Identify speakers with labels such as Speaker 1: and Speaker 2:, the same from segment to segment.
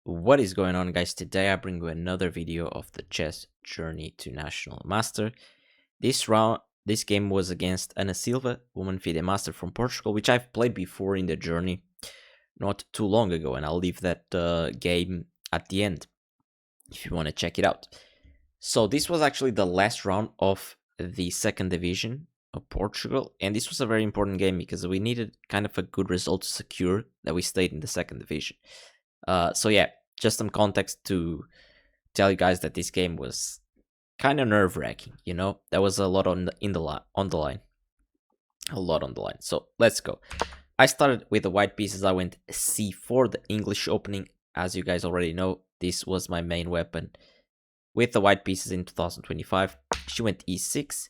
Speaker 1: What is going on, guys? Today I bring you another video of the chess journey to national master. This game was against Ana Silva, woman FIDE master from Portugal, which I've played before in the journey not too long ago, and I'll leave that game at the end if you want to check it out. So this was actually the last round of the second division of Portugal, and this was a very important game because we needed kind of a good result to secure that we stayed in the second division. So yeah, just some context to tell you guys that this game was kind of nerve-wracking. There was a lot on the line, a lot on the line. So let's go. I started with the white pieces. I went c4, the English opening. As you guys already know, this was my main weapon with the white pieces in 2025. She went e6.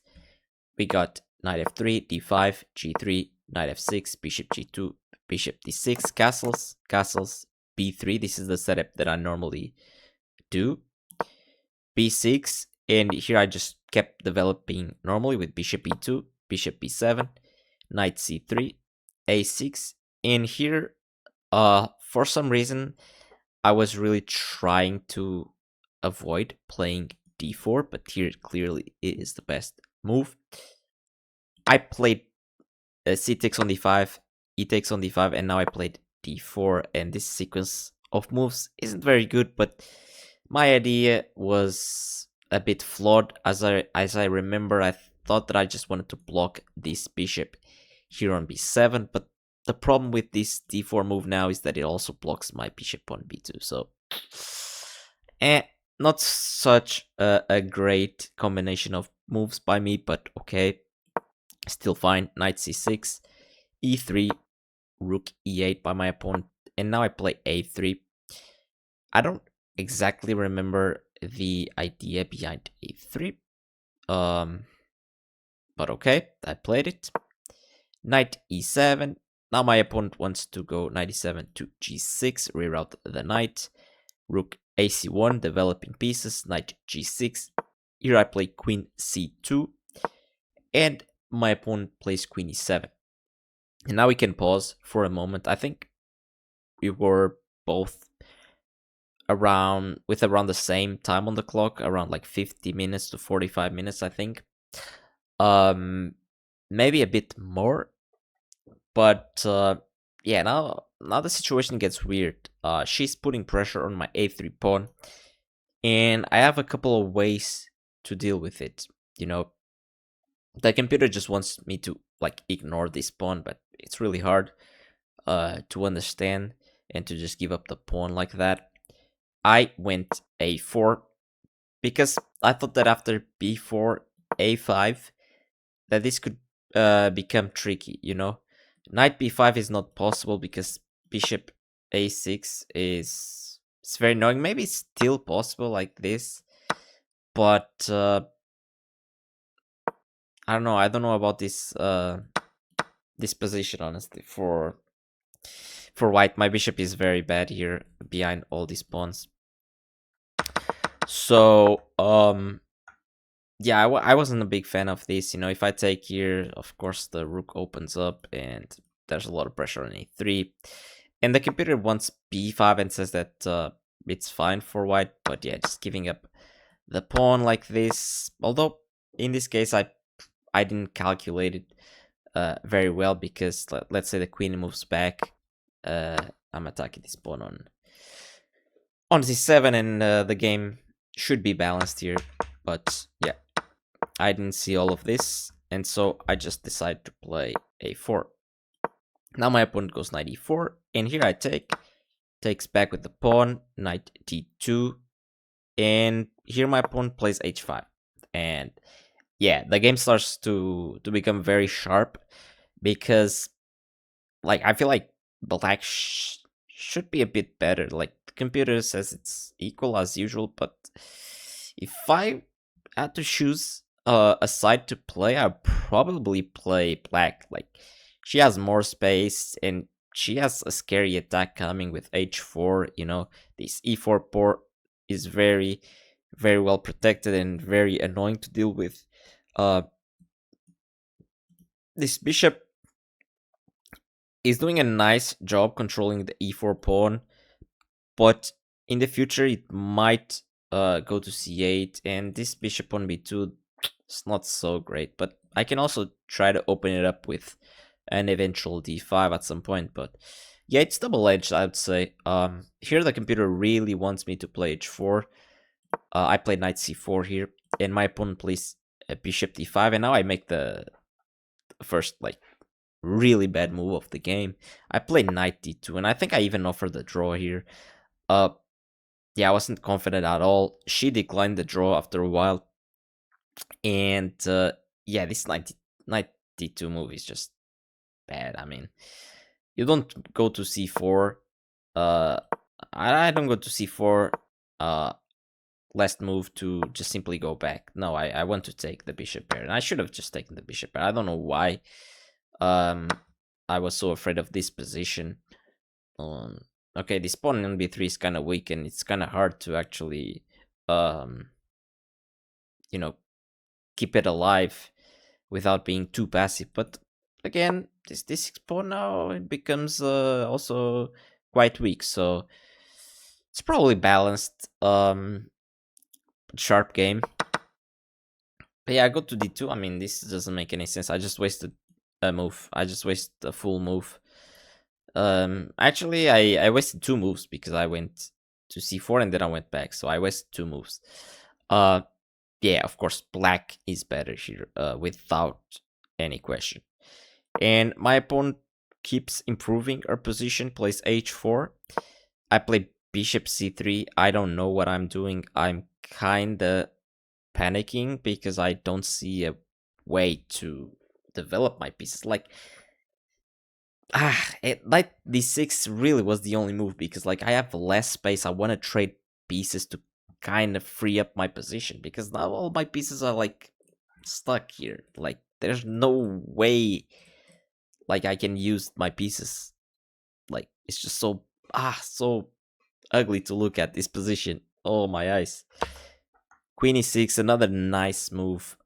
Speaker 1: We got knight f3, d5, g3, knight f6, bishop g2, bishop d6, castles, b3. This is the setup that I normally do. b6, and here I just kept developing normally with bishop e2, bishop b7, knight c3, a6, and here, for some reason, I was really trying to avoid playing d4, but here clearly it is the best move. I played c takes on d5, e takes on d5, and now I played d4, and this sequence of moves isn't very good, but my idea was a bit flawed. As I remember, I thought that I just wanted to block this bishop here on b7, but the problem with this d4 move now is that it also blocks my bishop on b2, so not such a great combination of moves by me, but okay, still fine. Knight c6, e3, rook e8 by my opponent, and now I play a3. I don't exactly remember the idea behind a3, but okay, I played it. Knight e7. Now my opponent wants to go knight e7 to g6, reroute the knight. Rook ac1, developing pieces, knight g6. Here I play queen c2, and my opponent plays queen e7. And now we can pause for a moment. I think we were both around the same time on the clock, around like 50 minutes to 45 minutes, I think. Maybe a bit more, but yeah, now the situation gets weird. She's putting pressure on my a3 pawn, and I have a couple of ways to deal with it. The computer just wants me to like ignore this pawn, but it's really hard to understand and to just give up the pawn like that. I went a4 because I thought that after b4, a5, that this could become tricky, Knight b5 is not possible because bishop a6 it's very annoying. Maybe it's still possible like this, but I don't know. I don't know about this position, honestly. For white, my bishop is very bad here behind all these pawns. So yeah, I wasn't a big fan of this. If I take here, of course the rook opens up and there's a lot of pressure on a3, and the computer wants b5 and says that it's fine for white, but yeah, just giving up the pawn like this. Although in this case I didn't calculate it very well, because let's say the queen moves back, I'm attacking this pawn on c7, and the game should be balanced here, but yeah, I didn't see all of this, and so I just decided to play a4. Now my opponent goes knight e4, and here I takes back with the pawn, knight d2, and here my opponent plays h5, and yeah, the game starts to become very sharp, because like I feel like black should be a bit better. Like the computer says it's equal as usual, but if I had to choose a side to play, I'd probably play black. Like she has more space and she has a scary attack coming with h4. This e4 port is very, very well protected and very annoying to deal with. This bishop is doing a nice job controlling the e4 pawn, but in the future it might go to c8, and this bishop on b2 is not so great, but I can also try to open it up with an eventual d5 at some point. But yeah, it's double-edged, I would say. Here the computer really wants me to play h4. I play knight c4 here, and my opponent plays bishop d5, and now I make the first like really bad move of the game. I play knight d2, and I think I even offered the draw here. Uh, yeah, I wasn't confident at all. She declined the draw after a while, and yeah, this knight d2 move is just bad. I mean, you don't go to c4. Uh, I don't go to c4. Last move to just simply go back. No, I want to take the bishop pair, and I should have just taken the bishop pair. I don't know why. I was so afraid of this position. Okay, this pawn on b3 is kind of weak, and it's kind of hard to actually, you know, keep it alive without being too passive. But again, this pawn now it becomes also quite weak, so it's probably balanced. Sharp game. But yeah, I go to d2. I mean, this doesn't make any sense. I just wasted a move. I just wasted a full move. Actually, I wasted two moves because I went to c4 and then I went back. So I wasted two moves. Yeah, of course, black is better here, without any question. And my opponent keeps improving her position, plays h4. I play bishop c3. I don't know what I'm doing. I'm kinda panicking because I don't see a way to develop my pieces. Like, knight d6 really was the only move because like I have less space. I want to trade pieces to kind of free up my position because now all my pieces are like stuck here. Like there's no way like I can use my pieces. Like it's just so ugly to look at this position. Oh my eyes. Queen e6, another nice move.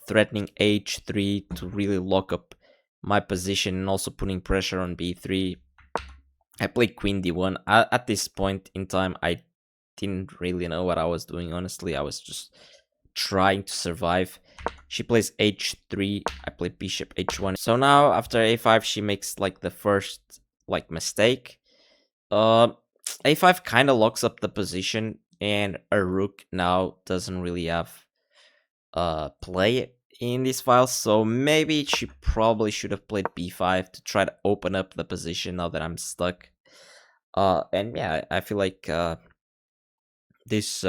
Speaker 1: Threatening h3 to really lock up my position and also putting pressure on b3. I played queen d1. At this point in time, I didn't really know what I was doing, honestly. I was just trying to survive. She plays h3. I play bishop h1. So now, after a5, she makes like the first like mistake. A5 kind of locks up the position, and a rook now doesn't really have play in this file, so maybe she probably should have played b5 to try to open up the position now that I'm stuck. And yeah, I feel like this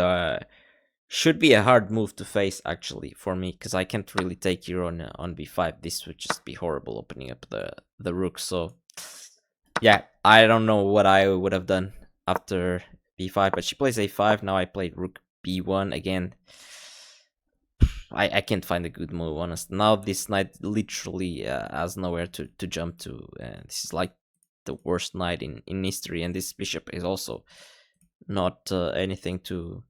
Speaker 1: should be a hard move to face actually for me, because I can't really take here on b5. This would just be horrible, opening up the rook. So yeah, I don't know what I would have done after b5, but she plays a5. Now I played rook b1 again. I can't find a good move, honestly. Now this knight literally has nowhere to jump to. This is like the worst knight in history, and this bishop is also not anything to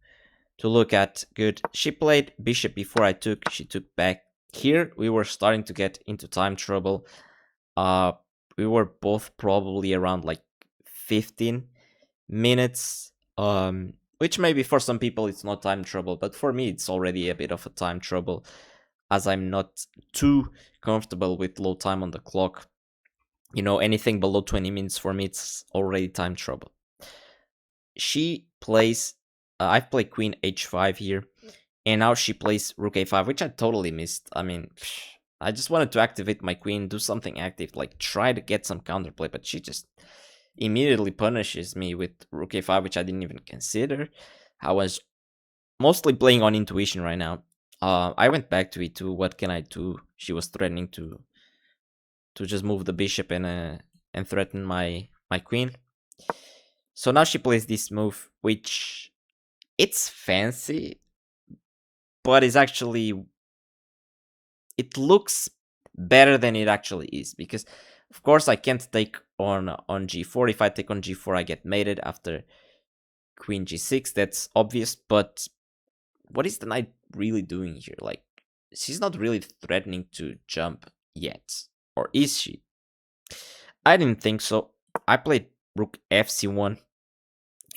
Speaker 1: look at. Good. She played bishop before I took. She took back. Here we were starting to get into time trouble. We were both probably around like 15 minutes. Which maybe for some people it's not time trouble, but for me it's already a bit of a time trouble, as I'm not too comfortable with low time on the clock. Anything below 20 minutes for me, it's already time trouble. She plays, I've played queen h5 here, and now she plays rook a5, which I totally missed. I mean, I just wanted to activate my queen, do something active, like try to get some counterplay, but she just immediately punishes me with rook a5, which I didn't even consider. I was mostly playing on intuition right now. I went back to e2. What can I do? She was threatening to just move the bishop and threaten my queen. So now she plays this move, which it's fancy, but is actually, it looks better than it actually is, because of course I can't take on g4. If I take on g4, I get mated after queen g6. That's obvious, but what is the knight really doing here? Like, she's not really threatening to jump yet, or is she? I didn't think so. I played rook fc1,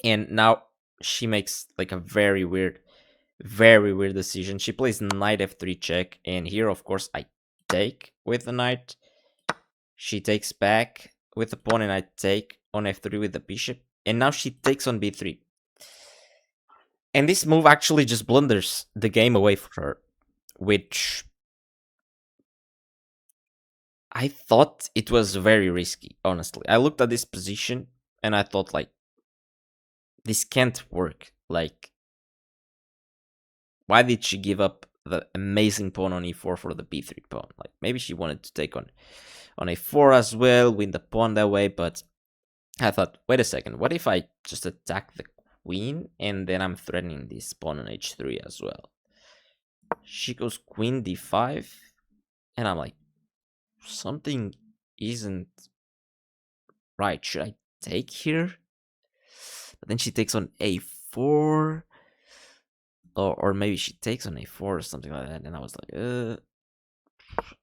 Speaker 1: And now she makes like a very weird decision. She plays knight f3 check, and here of course I take with the knight. She takes back with the pawn, and I take on f3 with the bishop, and now she takes on b3. And this move actually just blunders the game away for her, which I thought it was very risky, honestly. I looked at this position and I thought, like, this can't work. Like, why did she give up the amazing pawn on e4 for the b3 pawn? Like, maybe she wanted to take on a4 as well, win the pawn that way, but I thought, wait a second, what if I just attack the queen and then I'm threatening this pawn on h3 as well? She goes queen d5, and I'm like, something isn't right. Should I take here? But then she takes on a4, or maybe she takes on a4 or something like that, and I was like,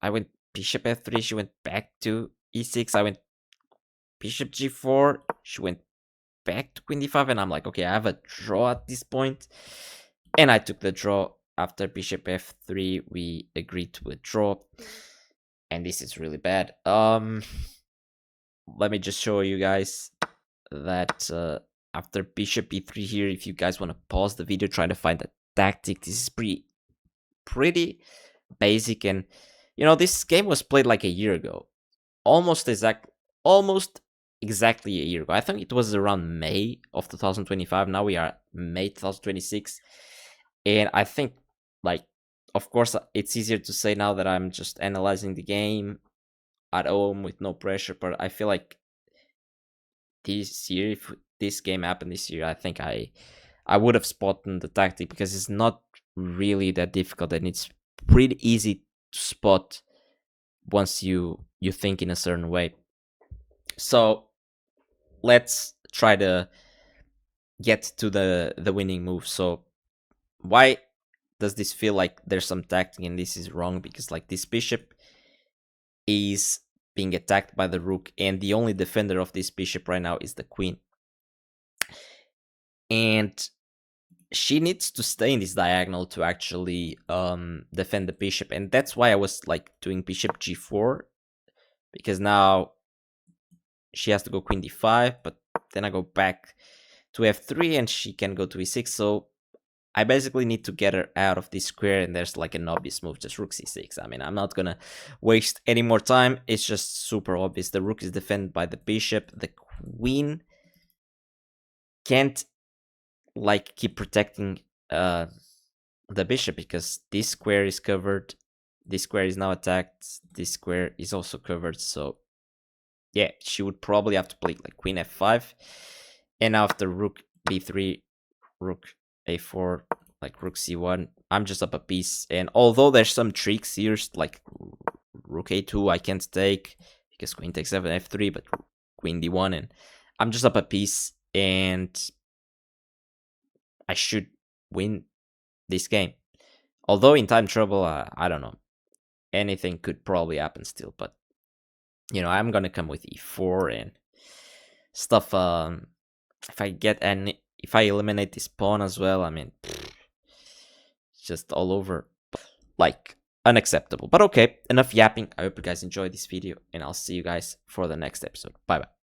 Speaker 1: I went bishop f3, she went back to e6, I went bishop g4, she went back to queen d5, and I'm like, okay, I have a draw at this point, and I took the draw. After bishop f3, we agreed to a draw, and this is really bad. Let me just show you guys that after bishop e3 here, if you guys want to pause the video, try to find a tactic. This is pretty basic, and you know, this game was played like a year ago, almost exactly a year ago. I think it was around May of 2025. Now we are May 2026, and I think, like, of course it's easier to say now that I'm just analyzing the game at home with no pressure, but I feel like this year, if this game happened this year, I think I would have spotted the tactic, because it's not really that difficult, and it's pretty easy to spot once you think in a certain way. So let's try to get to the winning move. So why does this feel like there's some tactic and this is wrong? Because, like, this bishop is being attacked by the rook, and the only defender of this bishop right now is the queen, and she needs to stay in this diagonal to actually defend the bishop. And that's why I was like doing bishop g4, because now she has to go queen d5, but then I go back to f3 and she can go to e6. So I basically need to get her out of this square, and there's like an obvious move, just rook c6. I mean, I'm not gonna waste any more time. It's just super obvious. The rook is defended by the bishop. The queen can't like keep protecting the bishop, because this square is covered, this square is now attacked, this square is also covered. So yeah, she would probably have to play like queen f5, and after rook b3, rook a4, like rook c1, I'm just up a piece. And although there's some tricks here, like rook a2 I can't take because queen takes f3, but queen d1, and I'm just up a piece, and I should win this game. Although in time trouble, I don't know, anything could probably happen still, but you know, I'm gonna come with e4 and stuff. If I eliminate this pawn as well, I mean, it's just all over, like, unacceptable. But okay, enough yapping. I hope you guys enjoyed this video, and I'll see you guys for the next episode. Bye bye.